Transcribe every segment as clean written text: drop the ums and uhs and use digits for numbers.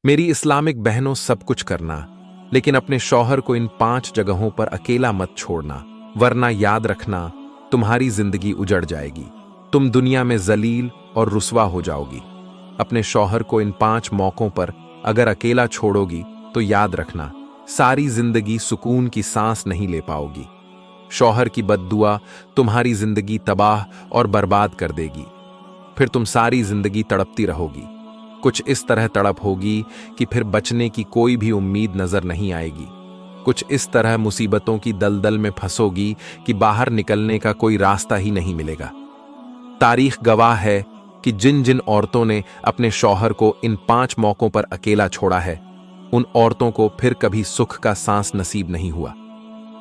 मेरी इस्लामिक बहनों, सब कुछ करना, लेकिन अपने शौहर को इन 5 जगहों पर अकेला मत छोड़ना, वरना याद रखना तुम्हारी जिंदगी उजड़ जाएगी। तुम दुनिया में जलील और रुस्वा हो जाओगी। अपने शौहर को इन 5 मौकों पर अगर अकेला छोड़ोगी तो याद रखना सारी जिंदगी सुकून की सांस नहीं ले पाओगी। शौहर की बद्दुआ तुम्हारी जिंदगी तबाह और बर्बाद कर देगी। फिर तुम सारी जिंदगी तड़पती रहोगी। कुछ इस तरह तड़प होगी कि फिर बचने की कोई भी उम्मीद नजर नहीं आएगी। कुछ इस तरह मुसीबतों की दलदल में फंसोगी कि बाहर निकलने का कोई रास्ता ही नहीं मिलेगा। तारीख गवाह है कि जिन जिन औरतों ने अपने शौहर को इन 5 मौकों पर अकेला छोड़ा है, उन औरतों को फिर कभी सुख का सांस नसीब नहीं हुआ।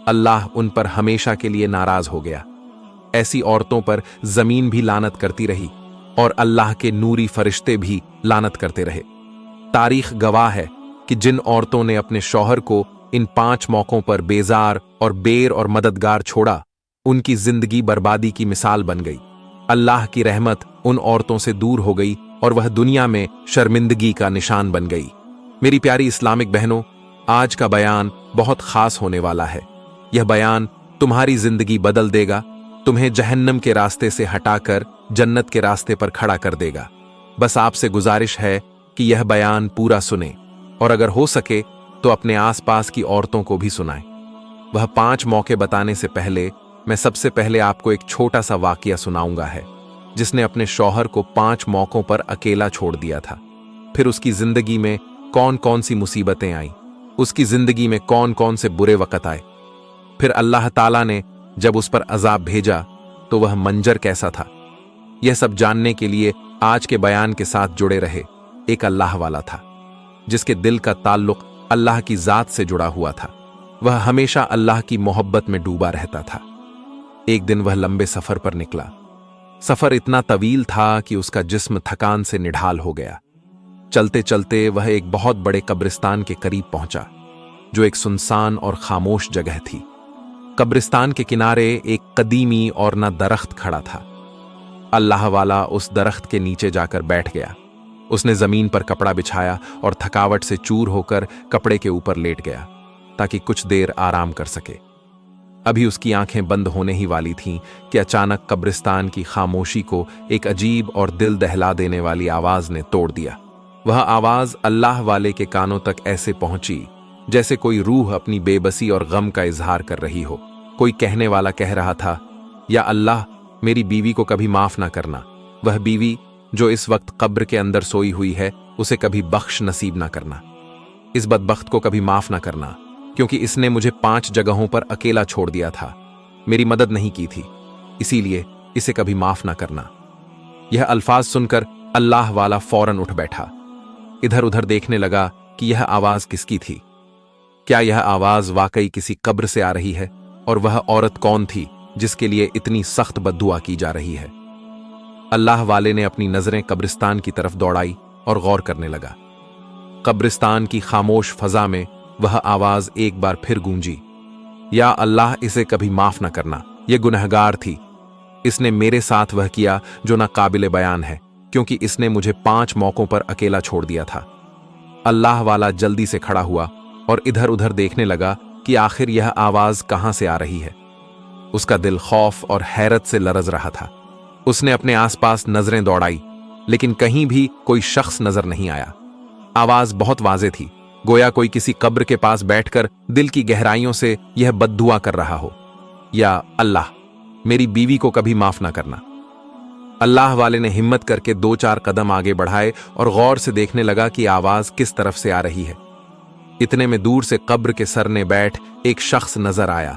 अल्लाह उन पर हमेशा के लिए नाराज हो गया। ऐसी औरतों पर जमीन भी लानत करती रही और अल्लाह के नूरी फरिश्ते भी लानत करते रहे। तारीख गवाह है कि जिन औरतों ने अपने शौहर को इन 5 मौकों पर बेजार और बेर और मददगार छोड़ा, उनकी जिंदगी बर्बादी की मिसाल बन गई। अल्लाह की रहमत उन औरतों से दूर हो गई और वह दुनिया में शर्मिंदगी का निशान बन गई। मेरी प्यारी इस्लामिक बहनों, आज का बयान बहुत खास होने वाला है। यह बयान तुम्हारी जिंदगी बदल देगा, तुम्हें जहन्नम के रास्ते से हटाकर जन्नत के रास्ते पर खड़ा कर देगा। बस आपसे गुजारिश है कि यह बयान पूरा सुने और अगर हो सके तो अपने आसपास की औरतों को भी सुनाएं। वह 5 मौके बताने से पहले मैं सबसे पहले आपको एक छोटा सा वाकया सुनाऊंगा है, जिसने अपने शौहर को 5 मौकों पर अकेला छोड़ दिया था। फिर उसकी जिंदगी में कौन कौन सी मुसीबतें आई, उसकी जिंदगी में कौन कौन से बुरे वक्त आए। फिर अल्लाह ताला ने जब उस पर अजाब भेजा तो वह मंजर कैसा था। यह सब जानने के लिए आज के बयान के साथ जुड़े रहे। एक अल्लाह वाला था जिसके दिल का ताल्लुक अल्लाह की जात से जुड़ा हुआ था। वह हमेशा अल्लाह की मोहब्बत में डूबा रहता था। एक दिन वह लंबे सफर पर निकला। सफर इतना तवील था कि उसका जिस्म थकान से निढाल हो गया। चलते चलते वह एक बहुत बड़े कब्रिस्तान के करीब पहुंचा, जो एक सुनसान और खामोश जगह थी। कब्रिस्तान के किनारे एक कदीमी और ना दरख्त खड़ा था। अल्लाह वाला उस दरख्त के नीचे जाकर बैठ गया। उसने जमीन पर कपड़ा बिछाया और थकावट से चूर होकर कपड़े के ऊपर लेट गया ताकि कुछ देर आराम कर सके। अभी उसकी आंखें बंद होने ही वाली थीं कि अचानक कब्रिस्तान की खामोशी को एक अजीब और दिल दहला देने वाली आवाज ने तोड़ दिया। वह आवाज अल्लाह वाले के कानों तक ऐसे पहुंची जैसे कोई रूह अपनी बेबसी और गम का इजहार कर रही हो। कोई कहने वाला कह रहा था, या अल्लाह, मेरी बीवी को कभी माफ ना करना। वह बीवी जो इस वक्त कब्र के अंदर सोई हुई है, उसे कभी बख्श नसीब ना करना। इस बदबख्त को कभी माफ ना करना, क्योंकि इसने मुझे 5 जगहों पर अकेला छोड़ दिया था, मेरी मदद नहीं की थी, इसीलिए इसे कभी माफ ना करना। यह अल्फाज सुनकर अल्लाह वाला फौरन उठ बैठा। इधर उधर देखने लगा कि यह आवाज किसकी थी। क्या यह आवाज वाकई किसी कब्र से आ रही है? और वह औरत कौन थी जिसके लिए इतनी सख्त बद्दुआ की जा रही है? अल्लाह वाले ने अपनी नजरें कब्रिस्तान की तरफ दौड़ाई और गौर करने लगा। कब्रिस्तान की खामोश फजा में वह आवाज एक बार फिर गूंजी, या अल्लाह, इसे कभी माफ ना करना, यह गुनहगार थी। इसने मेरे साथ वह किया जो ना काबिल बयान है, क्योंकि इसने मुझे 5 मौकों पर अकेला छोड़ दिया था। अल्लाह वाला जल्दी से खड़ा हुआ और इधर उधर देखने लगा कि आखिर यह आवाज कहां से आ रही है। उसका दिल खौफ और हैरत से लरज रहा था। उसने अपने आसपास नजरें दौड़ाई, लेकिन कहीं भी कोई शख्स नजर नहीं आया। आवाज बहुत वाज़ेह थी, गोया कोई किसी कब्र के पास बैठकर दिल की गहराइयों से यह बद्दुआ कर रहा हो, या अल्लाह, मेरी बीवी को कभी माफ ना करना। अल्लाह वाले ने हिम्मत करके 2-4 कदम आगे बढ़ाए और गौर से देखने लगा कि आवाज किस तरफ से आ रही है। इतने में दूर से कब्र के सरने बैठ एक शख्स नजर आया।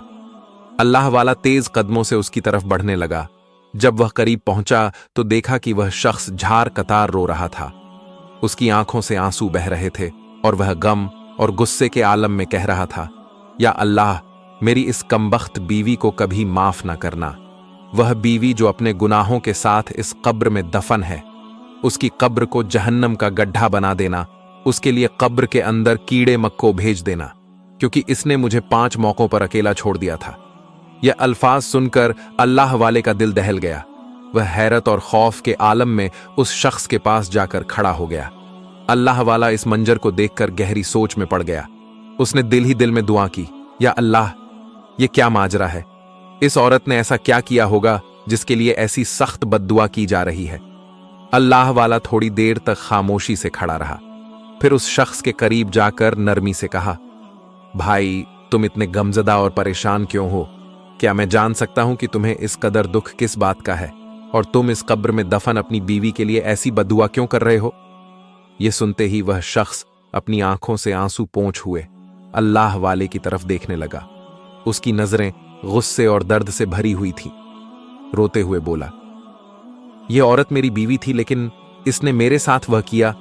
अल्लाह वाला तेज कदमों से उसकी तरफ बढ़ने लगा। जब वह करीब पहुंचा तो देखा कि वह शख्स झार कतार रो रहा था। उसकी आंखों से आंसू बह रहे थे और वह गम और गुस्से के आलम में कह रहा था, या अल्लाह, मेरी इस कमबख्त बीवी को कभी माफ ना करना। वह बीवी जो अपने गुनाहों के साथ इस कब्र में दफन है, उसकी कब्र को जहन्नम का गड्ढा बना देना, उसके लिए कब्र के अंदर कीड़े मक्खों भेज देना, क्योंकि इसने मुझे 5 मौकों पर अकेला छोड़ दिया था। यह अल्फाज सुनकर अल्लाह वाले का दिल दहल गया। वह हैरत और खौफ के आलम में उस शख्स के पास जाकर खड़ा हो गया। अल्लाह वाला इस मंजर को देखकर गहरी सोच में पड़ गया। उसने दिल ही दिल में दुआ की, या अल्लाह, ये क्या माजरा है? इस औरत ने ऐसा क्या किया होगा जिसके लिए ऐसी सख्त बद्दुआ की जा रही है? अल्लाह वाला थोड़ी देर तक खामोशी से खड़ा रहा, फिर उस शख्स के करीब जाकर नरमी से कहा, भाई, तुम इतने गमजदा और परेशान क्यों हो? क्या मैं जान सकता हूं कि तुम्हें इस कदर दुख किस बात का है, और तुम इस कब्र में दफन अपनी बीवी के लिए ऐसी बद्दुआ क्यों कर रहे हो? यह सुनते ही वह शख्स अपनी आंखों से आंसू पोंछ हुए अल्लाह वाले की तरफ देखने लगा। उसकी नजरें गुस्से और दर्द से भरी हुई थीं। रोते हुए बोला, यह औरत मेरी बीवी थी, लेकिन इसने मेरे साथ वह किया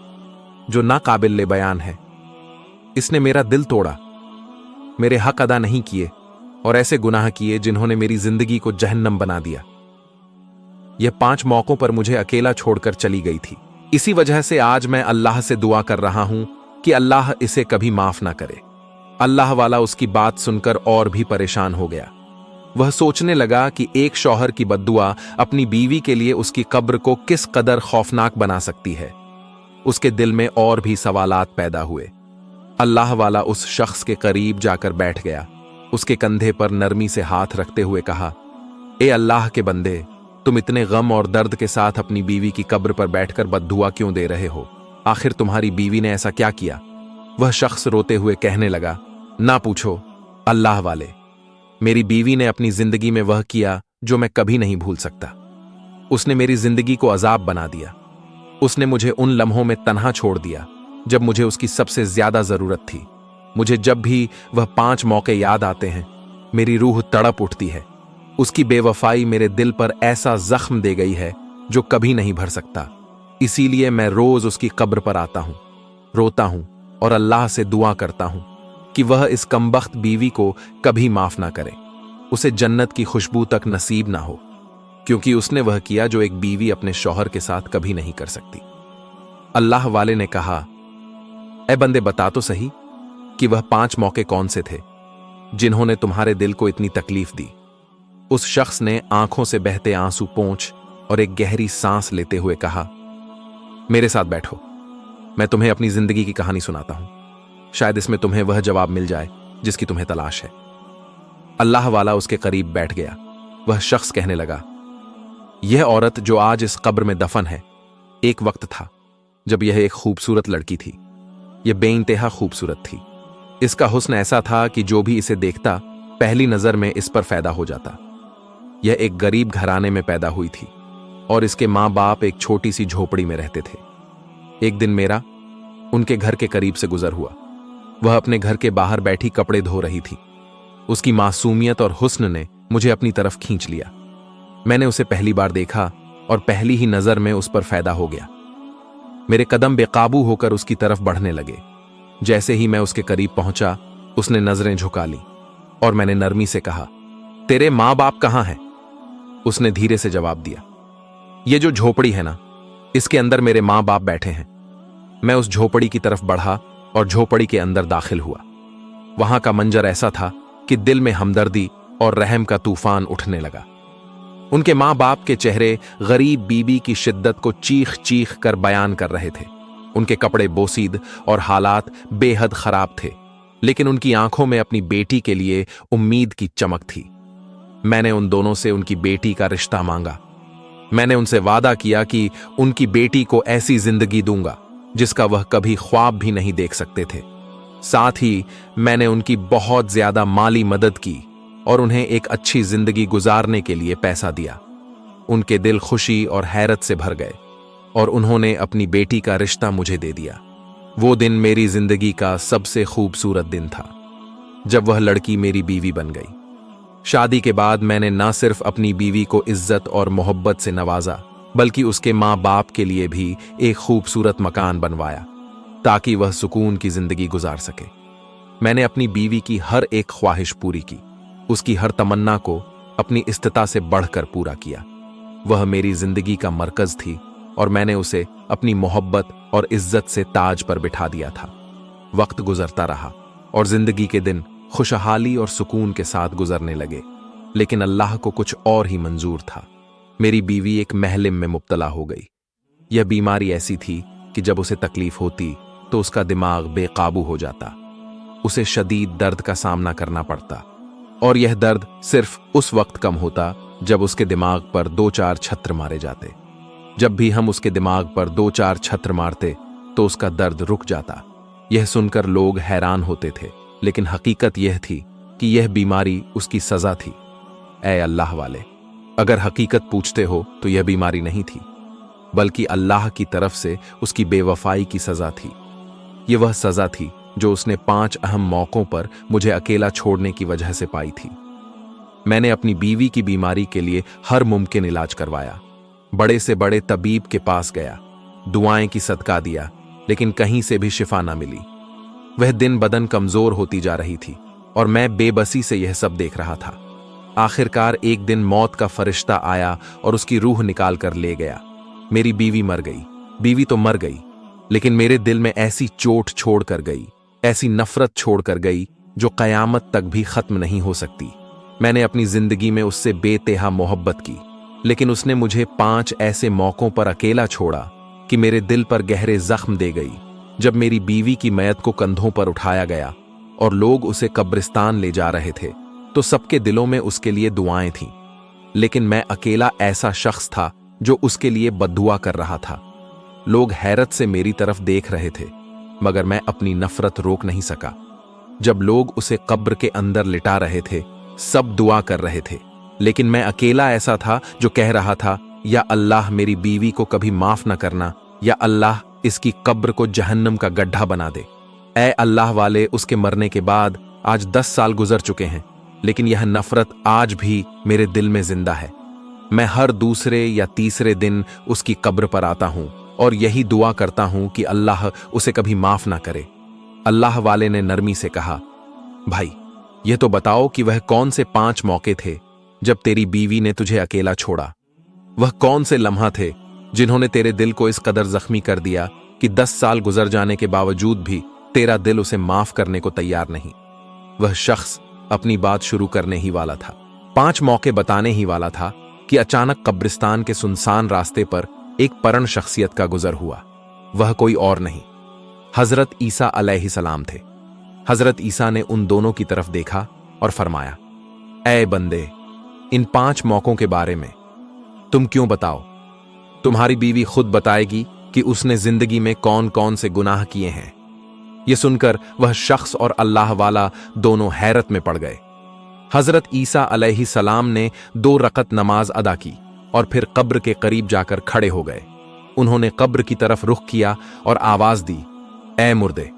जो नाकाबिल बयान है। इसने मेरा दिल तोड़ा, मेरे हक अदा नहीं किए और ऐसे गुनाह किए जिन्होंने मेरी जिंदगी को जहन्नम बना दिया। यह 5 मौकों पर मुझे अकेला छोड़कर चली गई थी। इसी वजह से आज मैं अल्लाह से दुआ कर रहा हूं कि अल्लाह इसे कभी माफ ना करे। अल्लाह वाला उसकी बात सुनकर और भी परेशान हो गया। वह सोचने लगा कि एक शौहर की बद्दुआ अपनी बीवी के लिए उसकी कब्र को किस कदर खौफनाक बना सकती है। उसके दिल में और भी सवालात पैदा हुए। अल्लाह वाला उस शख्स के करीब जाकर बैठ गया, उसके कंधे पर नरमी से हाथ रखते हुए कहा, ए अल्लाह के बंदे, तुम इतने गम और दर्द के साथ अपनी बीवी की कब्र पर बैठकर बद्दुआ क्यों दे रहे हो? आखिर तुम्हारी बीवी ने ऐसा क्या किया? वह शख्स रोते हुए कहने लगा, ना पूछो अल्लाह वाले, मेरी बीवी ने अपनी जिंदगी में वह किया जो मैं कभी नहीं भूल सकता। उसने मेरी जिंदगी को अजाब बना दिया। उसने मुझे उन लम्हों में तन्हा छोड़ दिया जब मुझे उसकी सबसे ज्यादा जरूरत थी। मुझे जब भी वह 5 मौके याद आते हैं, मेरी रूह तड़प उठती है। उसकी बेवफाई मेरे दिल पर ऐसा जख्म दे गई है जो कभी नहीं भर सकता। इसीलिए मैं रोज उसकी कब्र पर आता हूं, रोता हूं और अल्लाह से दुआ करता हूं कि वह इस कमबख्त बीवी को कभी माफ ना करे, उसे जन्नत की खुशबू तक नसीब ना हो, क्योंकि उसने वह किया जो एक बीवी अपने शौहर के साथ कभी नहीं कर सकती। अल्लाह वाले ने कहा, ए बंदे, बता तो सही कि वह 5 मौके कौन से थे जिन्होंने तुम्हारे दिल को इतनी तकलीफ दी। उस शख्स ने आंखों से बहते आंसू पोंछ और एक गहरी सांस लेते हुए कहा, मेरे साथ बैठो, मैं तुम्हें अपनी जिंदगी की कहानी सुनाता हूं। शायद इसमें तुम्हें वह जवाब मिल जाए जिसकी तुम्हें तलाश है। अल्लाह वाला उसके करीब बैठ गया। वह शख्स कहने लगा, यह औरत जो आज इस कब्र में दफन है, एक वक्त था जब यह एक खूबसूरत लड़की थी। यह बेइंतहा खूबसूरत थी। इसका हुस्न ऐसा था कि जो भी इसे देखता पहली नजर में इस पर पैदा हो जाता। यह एक गरीब घराने में पैदा हुई थी और इसके माँ बाप एक छोटी सी झोपड़ी में रहते थे। एक दिन मेरा उनके घर के करीब से गुजर हुआ। वह अपने घर के बाहर बैठी कपड़े धो रही थी। उसकी मासूमियत और हुस्न ने मुझे अपनी तरफ खींच लिया। मैंने उसे पहली बार देखा और पहली ही नजर में उस पर पैदा हो गया। मेरे कदम बेकाबू होकर उसकी तरफ बढ़ने लगे। जैसे ही मैं उसके करीब पहुंचा, उसने नजरें झुका ली और मैंने नरमी से कहा, तेरे माँ बाप कहां हैं? उसने धीरे से जवाब दिया, ये जो झोपड़ी है ना, इसके अंदर मेरे माँ बाप बैठे हैं। मैं उस झोपड़ी की तरफ बढ़ा और झोपड़ी के अंदर दाखिल हुआ। वहां का मंजर ऐसा था कि दिल में हमदर्दी और रहम का तूफान उठने लगा। उनके माँ बाप के चेहरे गरीब बीबी की शिद्दत को चीख चीख कर बयान कर रहे थे। उनके कपड़े बोसीद और हालात बेहद खराब थे, लेकिन उनकी आंखों में अपनी बेटी के लिए उम्मीद की चमक थी। मैंने उन दोनों से उनकी बेटी का रिश्ता मांगा। मैंने उनसे वादा किया कि उनकी बेटी को ऐसी जिंदगी दूंगा जिसका वह कभी ख्वाब भी नहीं देख सकते थे। साथ ही मैंने उनकी बहुत ज्यादा माली मदद की और उन्हें एक अच्छी जिंदगी गुजारने के लिए पैसा दिया। उनके दिल खुशी और हैरत से भर गए और उन्होंने अपनी बेटी का रिश्ता मुझे दे दिया। वो दिन मेरी जिंदगी का सबसे खूबसूरत दिन था जब वह लड़की मेरी बीवी बन गई। शादी के बाद मैंने न सिर्फ अपनी बीवी को इज्जत और मोहब्बत से नवाजा, बल्कि उसके माँ बाप के लिए भी एक खूबसूरत मकान बनवाया ताकि वह सुकून की जिंदगी गुजार सके। मैंने अपनी बीवी की हर एक ख्वाहिश पूरी की, उसकी हर तमन्ना को अपनी इस्तिता से बढ़कर पूरा किया। वह मेरी जिंदगी का मरकज थी और मैंने उसे अपनी मोहब्बत और इज्जत से ताज पर बिठा दिया था। वक्त गुजरता रहा और जिंदगी के दिन खुशहाली और सुकून के साथ गुजरने लगे, लेकिन अल्लाह को कुछ और ही मंजूर था। मेरी बीवी एक महलिम में मुब्तला हो गई। यह बीमारी ऐसी थी कि जब उसे तकलीफ होती तो उसका दिमाग बेकाबू हो जाता, उसे शदीद दर्द का सामना करना पड़ता, और यह दर्द सिर्फ उस वक्त कम होता जब उसके दिमाग पर 2-4 छत्र मारे जाते। जब भी हम उसके दिमाग पर 2-4 छत्र मारते तो उसका दर्द रुक जाता। यह सुनकर लोग हैरान होते थे, लेकिन हकीकत यह थी कि यह बीमारी उसकी सजा थी। ऐ अल्लाह वाले, अगर हकीकत पूछते हो तो यह बीमारी नहीं थी, बल्कि अल्लाह की तरफ से उसकी बेवफाई की सजा थी। यह वह सजा थी जो उसने 5 अहम मौकों पर मुझे अकेला छोड़ने की वजह से पाई थी। मैंने अपनी बीवी की बीमारी के लिए हर मुमकिन इलाज करवाया, बड़े से बड़े तबीब के पास गया, दुआएं की सदका दिया, लेकिन कहीं से भी शिफा ना मिली। वह दिन बदन कमजोर होती जा रही थी और मैं बेबसी से यह सब देख रहा था। आखिरकार एक दिन मौत का फरिश्ता आया और उसकी रूह निकाल कर ले गया। मेरी बीवी मर गई। बीवी तो मर गई, लेकिन मेरे दिल में ऐसी चोट छोड़ कर गई, ऐसी नफरत छोड़ कर गई जो कयामत तक भी खत्म नहीं हो सकती। मैंने अपनी जिंदगी में उससे बेतहा मोहब्बत की, लेकिन उसने मुझे 5 ऐसे मौकों पर अकेला छोड़ा कि मेरे दिल पर गहरे जख्म दे गई। जब मेरी बीवी की मैयत को कंधों पर उठाया गया और लोग उसे कब्रिस्तान ले जा रहे थे, तो सबके दिलों में उसके लिए दुआएं थीं, लेकिन मैं अकेला ऐसा शख्स था जो उसके लिए बद्दुआ कर रहा था। लोग हैरत से मेरी तरफ देख रहे थे, मगर मैं अपनी नफरत रोक नहीं सका। जब लोग उसे कब्र के अंदर लिटा रहे थे, सब दुआ कर रहे थे, लेकिन मैं अकेला ऐसा था जो कह रहा था, या अल्लाह मेरी बीवी को कभी माफ न करना, या अल्लाह इसकी कब्र को जहन्नम का गड्ढा बना दे। ऐ अल्लाह वाले, उसके मरने के बाद आज 10 साल गुजर चुके हैं, लेकिन यह नफरत आज भी मेरे दिल में जिंदा है। मैं हर दूसरे या तीसरे दिन उसकी कब्र पर आता हूं और यही दुआ करता हूं कि अल्लाह उसे कभी माफ ना करे। अल्लाह वाले ने नरमी से कहा, भाई यह तो बताओ कि वह कौन से 5 मौके थे जब तेरी बीवी ने तुझे अकेला छोड़ा? वह कौन से लम्हा थे जिन्होंने तेरे दिल को इस कदर जख्मी कर दिया कि 10 साल गुजर जाने के बावजूद भी तेरा दिल उसे माफ करने को तैयार नहीं? वह शख्स अपनी बात शुरू करने ही वाला था, 5 मौके बताने ही वाला था कि अचानक कब्रिस्तान के सुनसान रास्ते पर एक परण शख्सियत का गुजर हुआ। वह कोई और नहीं, हजरत ईसा अलैहिस्सलाम थे। हजरत ईसा ने उन दोनों की तरफ देखा और फरमाया, ऐ बंदे, इन 5 मौकों के बारे में तुम क्यों बताओ? तुम्हारी बीवी खुद बताएगी कि उसने जिंदगी में कौन कौन से गुनाह किए हैं। यह सुनकर वह शख्स और अल्लाह वाला दोनों हैरत में पड़ गए। हजरत ईसा अलैहिस्सलाम ने 2 रकत नमाज अदा की और फिर कब्र के करीब जाकर खड़े हो गए। उन्होंने कब्र की तरफ रुख किया और आवाज दी, ऐ मुर्दे,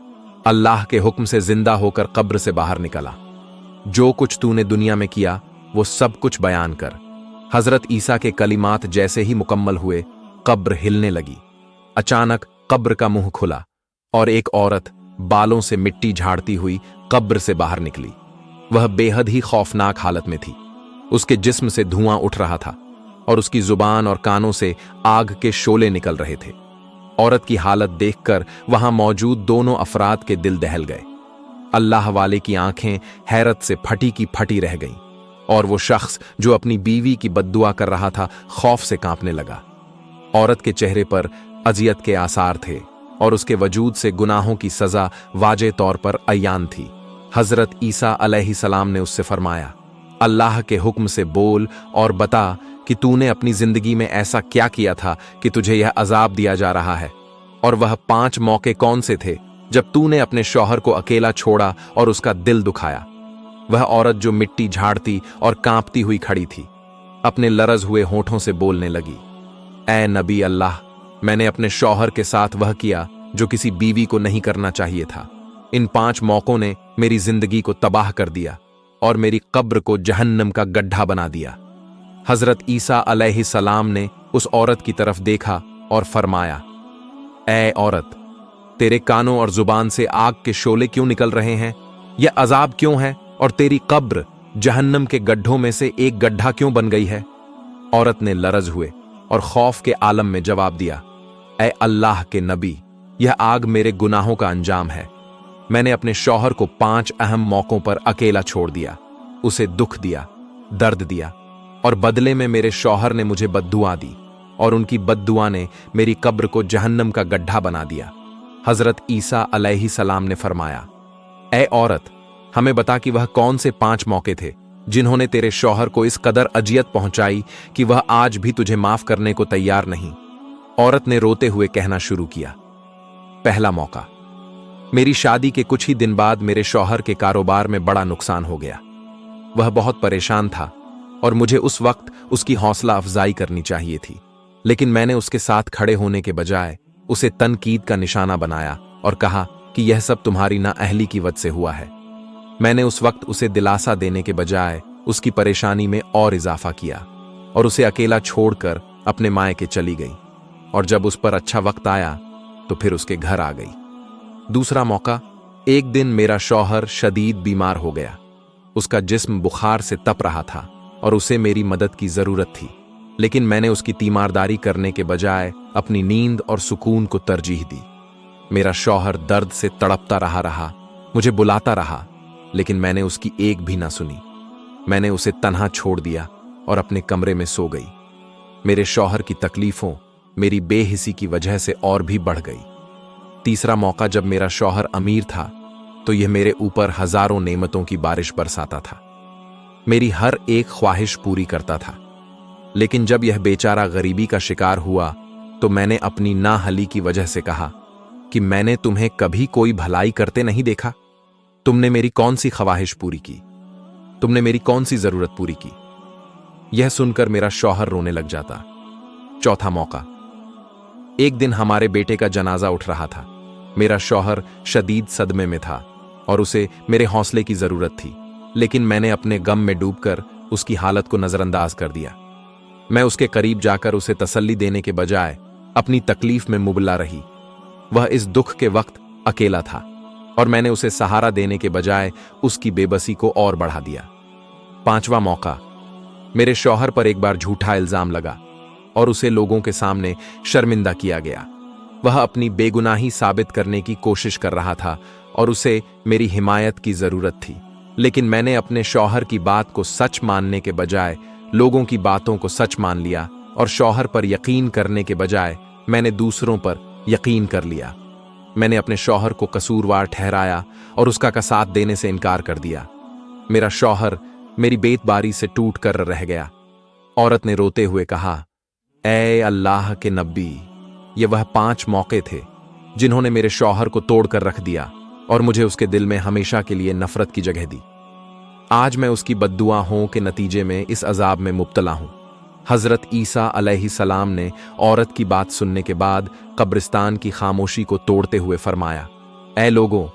अल्लाह के हुक्म से जिंदा होकर कब्र से बाहर निकला। जो कुछ तूने दुनिया में किया वो सब कुछ बयान कर। हजरत ईसा के कलिमात जैसे ही मुकम्मल हुए, कब्र हिलने लगी। अचानक कब्र का मुंह खुला और एक औरत बालों से मिट्टी झाड़ती हुई कब्र से बाहर निकली। वह बेहद ही खौफनाक हालत में थी। उसके जिस्म से धुआं उठ रहा था और उसकी जुबान और कानों से आग के शोले निकल रहे थे। औरत की हालत देखकर वहां मौजूद दोनों अफराद के दिल दहल गए। अल्लाह वाले की आंखें हैरत से फटी की फटी रह गईं और वो शख्स जो अपनी बीवी की बद्दुआ कर रहा था खौफ से कांपने लगा। औरत के चेहरे पर अजियत के आसार थे और उसके वजूद से गुनाहों की सजा वाजे तौर पर अयान थी। हजरत ईसा अलैहिस्सलाम ने उससे फरमाया, अल्लाह के हुक्म से बोल और बता कि तूने अपनी जिंदगी में ऐसा क्या किया था कि तुझे यह अजाब दिया जा रहा है, और वह 5 मौके कौन से थे जब तूने अपने शौहर को अकेला छोड़ा और उसका दिल दुखाया। वह औरत जो मिट्टी झाड़ती और कांपती हुई खड़ी थी, अपने लरज हुए होठों से बोलने लगी, ऐ नबी अल्लाह, मैंने अपने शौहर के साथ वह किया जो किसी बीवी को नहीं करना चाहिए था। इन 5 मौकों ने मेरी जिंदगी को तबाह कर दिया और मेरी कब्र को जहन्नम का गड्ढा बना दिया। हजरत ईसा अलैहिस्सलाम ने उस औरत की तरफ देखा और फरमाया, ऐ औरत, तेरे कानों और जुबान से आग के शोले क्यों निकल रहे हैं? यह अजाब क्यों है और तेरी कब्र जहन्नम के गड्ढों में से एक गड्ढा क्यों बन गई है? औरत ने लरज हुए और खौफ के आलम में जवाब दिया, ऐ अल्लाह के नबी, यह आग मेरे गुनाहों का अंजाम है। मैंने अपने शौहर को 5 अहम मौकों पर अकेला छोड़ दिया, उसे दुख दिया, दर्द दिया, और बदले में मेरे शौहर ने मुझे बद्दुआ दी और उनकी बद्दुआ ने मेरी कब्र को जहन्नम का गड्ढा बना दिया। हजरत ईसा अलैहिस्सलाम ने फरमाया, ए औरत, हमें बता कि वह कौन से 5 मौके थे जिन्होंने तेरे शौहर को इस कदर अजियत पहुंचाई कि वह आज भी तुझे माफ करने को तैयार नहीं। औरत ने रोते हुए कहना शुरू किया। पहला मौका, मेरी शादी के कुछ ही दिन बाद मेरे शौहर के कारोबार में बड़ा नुकसान हो गया। वह बहुत परेशान था और मुझे उस वक्त उसकी हौसला अफजाई करनी चाहिए थी, लेकिन मैंने उसके साथ खड़े होने के बजाय उसे तनकीद का निशाना बनाया और कहा कि यह सब तुम्हारी नाअहली की वजह से हुआ है। मैंने उस वक्त उसे दिलासा देने के बजाय उसकी परेशानी में और इजाफा किया और उसे अकेला छोड़कर अपने मायके चली गई, और जब उस पर अच्छा वक्त आया तो फिर उसके घर आ गई। दूसरा मौका, एक दिन मेरा शौहर शदीद बीमार हो गया। उसका जिस्म बुखार से तप रहा था और उसे मेरी मदद की जरूरत थी, लेकिन मैंने उसकी तीमारदारी करने के बजाय अपनी नींद और सुकून को तरजीह दी। मेरा शौहर दर्द से तड़पता रहा, मुझे बुलाता रहा, लेकिन मैंने उसकी एक भी ना सुनी। मैंने उसे तन्हा छोड़ दिया और अपने कमरे में सो गई। मेरे शौहर की तकलीफों मेरी बेहिसी की वजह से और भी बढ़ गई। तीसरा मौका, जब मेरा शौहर अमीर था तो यह मेरे ऊपर हजारों नेमतों की बारिश बरसाता था, मेरी हर एक ख्वाहिश पूरी करता था। लेकिन जब यह बेचारा गरीबी का शिकार हुआ तो मैंने अपनी नाहली की वजह से कहा कि मैंने तुम्हें कभी कोई भलाई करते नहीं देखा। तुमने मेरी कौन सी ख्वाहिश पूरी की? तुमने मेरी कौन सी जरूरत पूरी की? यह सुनकर मेरा शौहर रोने लग जाता। चौथा मौका, एक दिन हमारे बेटे का जनाजा उठ रहा था। मेरा शौहर शदीद सदमे में था और उसे मेरे हौसले की जरूरत थी, लेकिन मैंने अपने गम में डूबकर उसकी हालत को नजरअंदाज कर दिया। मैं उसके करीब जाकर उसे तसल्ली देने के बजाय अपनी तकलीफ में मुबला रही। वह इस दुख के वक्त अकेला था और मैंने उसे सहारा देने के बजाय उसकी बेबसी को और बढ़ा दिया। पांचवा मौका, मेरे शौहर पर एक बार झूठा इल्जाम लगा और उसे लोगों के सामने शर्मिंदा किया गया। वह अपनी बेगुनाही साबित करने की कोशिश कर रहा था और उसे मेरी हिमायत की जरूरत थी, लेकिन मैंने अपने शौहर की बात को सच मानने के बजाय लोगों की बातों को सच मान लिया और शौहर पर यकीन करने के बजाय मैंने दूसरों पर यकीन कर लिया। मैंने अपने शौहर को कसूरवार ठहराया और उसका का साथ देने से इनकार कर दिया। मेरा शौहर मेरी बेतबारी से टूट कर रह गया। औरत ने रोते हुए कहा, ए अल्लाह के नबी, ये वह 5 मौके थे जिन्होंने मेरे शौहर को तोड़कर रख दिया और मुझे उसके दिल में हमेशा के लिए नफरत की जगह दी। आज मैं उसकी बद्दुआओं के नतीजे में इस अजाब में मुब्तला हूं। हजरत ईसा अलैहिस्सलाम ने औरत की बात सुनने के बाद कब्रिस्तान की खामोशी को तोड़ते हुए फरमाया, ऐ लोगों,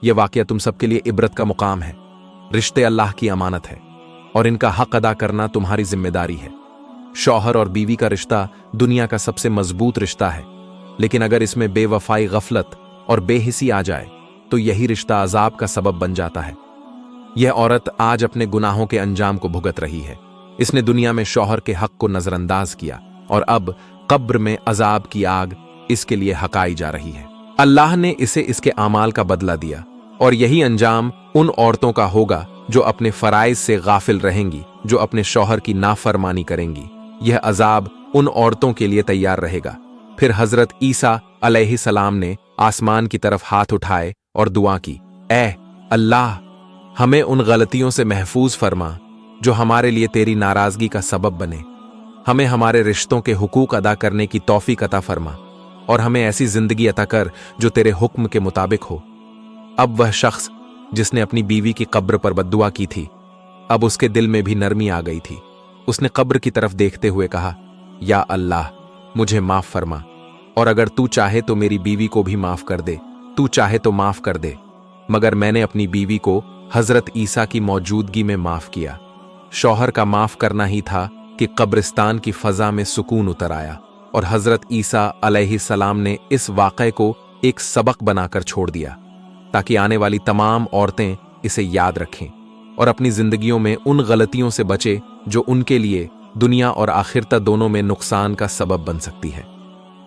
यह वाकया तुम सबके लिए इबरत का मुकाम है। रिश्ते अल्लाह की अमानत है और इनका हक अदा करना तुम्हारी जिम्मेदारी है। शौहर और बीवी का रिश्ता दुनिया का सबसे मजबूत रिश्ता है, लेकिन अगर इसमें बेवफाई, गफलत और बेहिसी आ जाए तो यही रिश्ता अजाब का सबब बन जाता है। यह औरत आज अपने गुनाहों के अंजाम को भुगत रही है। इसने दुनिया में शौहर के हक को नजरअंदाज किया और अब कब्र में अजाब की आग इसके लिए हकाई जा रही है। अल्लाह ने इसे इसके आमाल का बदला दिया और यही अंजाम उन औरतों का होगा जो अपने फराइज से गाफिल रहेंगी, जो अपने शौहर की नाफरमानी करेंगी। यह अजाब उन औरतों के लिए तैयार रहेगा। फिर हजरत ईसा अलैहिस्सलाम ने आसमान की तरफ हाथ उठाए और दुआ की, ऐ अल्लाह, हमें उन गलतियों से महफूज फरमा जो हमारे लिए तेरी नाराजगी का सबब बने। हमें हमारे रिश्तों के हुकूक अदा करने की तौफीक अता फरमा और हमें ऐसी जिंदगी अता कर जो तेरे हुक्म के मुताबिक हो। अब वह शख्स जिसने अपनी बीवी की कब्र पर बद्दुआ की थी, अब उसके दिल में भी नरमी आ गई थी। उसने कब्र की तरफ देखते हुए कहा, या अल्लाह, मुझे माफ फरमा और अगर तू चाहे तो मेरी बीवी को भी माफ कर दे। तू चाहे तो माफ कर दे। मगर मैंने अपनी बीवी को हजरत ईसा की मौजूदगी में माफ किया। शौहर का माफ करना ही था कि कब्रिस्तान की फजा में सुकून उतर आया और हजरत ईसा अलैहिस्सलाम ने इस वाक़े को एक सबक बनाकर छोड़ दिया ताकि आने वाली तमाम औरतें इसे याद रखें और अपनी जिंदगियों में उन गलतियों से बचे जो उनके लिए दुनिया और आखिरता दोनों में नुकसान का सबब बन सकती है।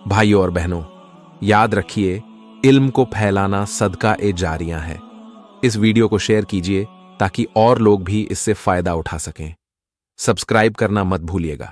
भाइयों और बहनों, याद रखिए, इल्म को फैलाना सदका ए जारियां है। इस वीडियो को शेयर कीजिए ताकि और लोग भी इससे फायदा उठा सकें। सब्सक्राइब करना मत भूलिएगा।